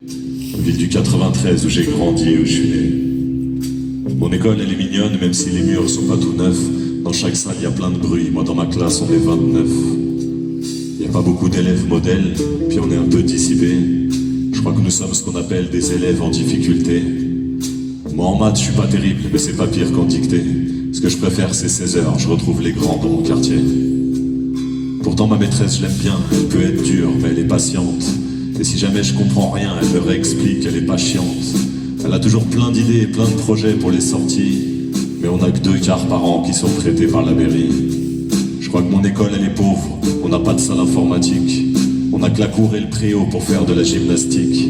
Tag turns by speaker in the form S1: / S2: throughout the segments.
S1: Ville du 93 où j'ai grandi et où je suis né. Mon école elle est mignonne même si les murs sont pas tout neufs. Dans chaque salle il y a plein de bruit, moi dans ma classe on est 29. Il y a pas beaucoup d'élèves modèles, puis on est un peu dissipés. Je crois que nous sommes ce qu'on appelle des élèves en difficulté. Moi en maths je suis pas terrible, mais c'est pas pire qu'en dictée. Ce que je préfère c'est 16 heures, je retrouve les grands dans mon quartier. Pourtant ma maîtresse je l'aime bien, elle peut être dure mais elle est patiente. Et si jamais je comprends rien, elle me réexplique qu'elle est pas chiante. Elle a toujours plein d'idées et plein de projets pour les sorties. Mais on n'a que 2 quarts par an qui sont prêtés par la mairie. Je crois que mon école elle est pauvre, on n'a pas de salle informatique. On a que la cour et le préau pour faire de la gymnastique.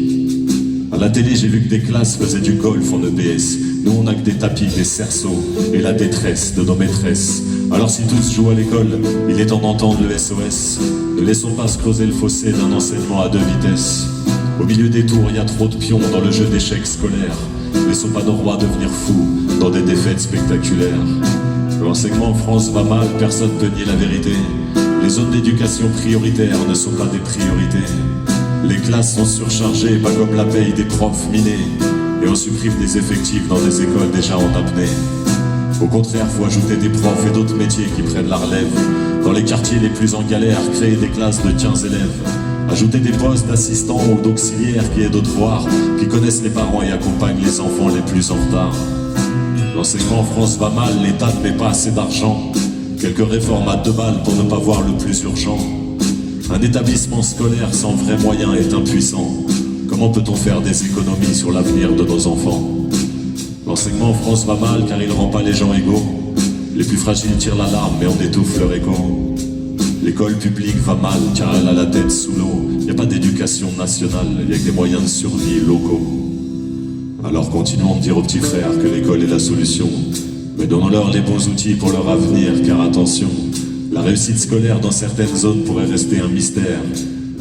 S1: À la télé j'ai vu que des classes faisaient du golf en EBS. Nous on a que des tapis, des cerceaux et la détresse de nos maîtresses. Alors si tous jouent à l'école, il est temps d'entendre le SOS. Ne laissons pas se creuser le fossé d'un enseignement à 2 vitesses. Au milieu des tours, il y a trop de pions dans le jeu d'échecs scolaires. Ne laissons pas nos rois devenir fous dans des défaites spectaculaires. L'enseignement en France va mal, personne ne nie la vérité. Les zones d'éducation prioritaires ne sont pas des priorités. Les classes sont surchargées, pas comme la paye des profs minés. Et on supprime des effectifs dans des écoles déjà en apnée. Au contraire, faut ajouter des profs et d'autres métiers qui prennent la relève. Dans les quartiers les plus en galère, créer des classes de 15 élèves. Ajouter des postes d'assistants ou d'auxiliaires qui aident aux devoirs, qui connaissent les parents et accompagnent les enfants les plus en retard. L'enseignement en France va mal, l'État ne met pas assez d'argent. Quelques réformes à 2 balles pour ne pas voir le plus urgent. Un établissement scolaire sans vrais moyens est impuissant. Comment peut-on faire des économies sur l'avenir de nos enfants? L'enseignement en France va mal car il rend pas les gens égaux. Les plus fragiles tirent l'alarme mais on étouffe leur écho. L'école publique va mal car elle a la tête sous l'eau. Y a pas d'éducation nationale, y a que des moyens de survie locaux. Alors continuons de dire aux petits frères que l'école est la solution. Mais donnons-leur les bons outils pour leur avenir, car attention, la réussite scolaire dans certaines zones pourrait rester un mystère.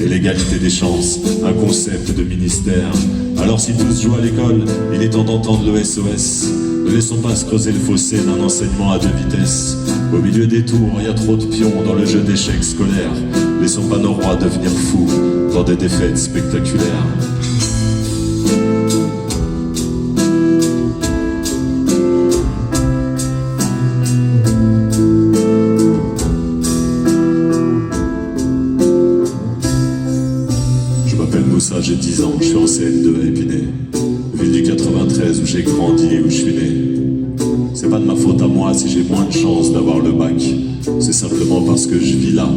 S1: Et l'égalité des chances, un concept de ministère. Alors si tous jouent à l'école, il est temps d'entendre le SOS. Ne laissons pas se creuser le fossé d'un enseignement à 2 vitesses. Au milieu des tours, il y a trop de pions dans le jeu d'échecs scolaires. Laissons pas nos rois devenir fous dans des défaites spectaculaires. Je m'appelle Moussa, j'ai 10 ans, je suis en CM2 à Épinay. Ville du 93 où j'ai grandi et où je suis né. C'est pas de ma faute à moi si j'ai moins de chance d'avoir le bac. C'est simplement parce que je vis là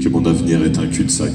S1: que mon avenir est un cul-de-sac.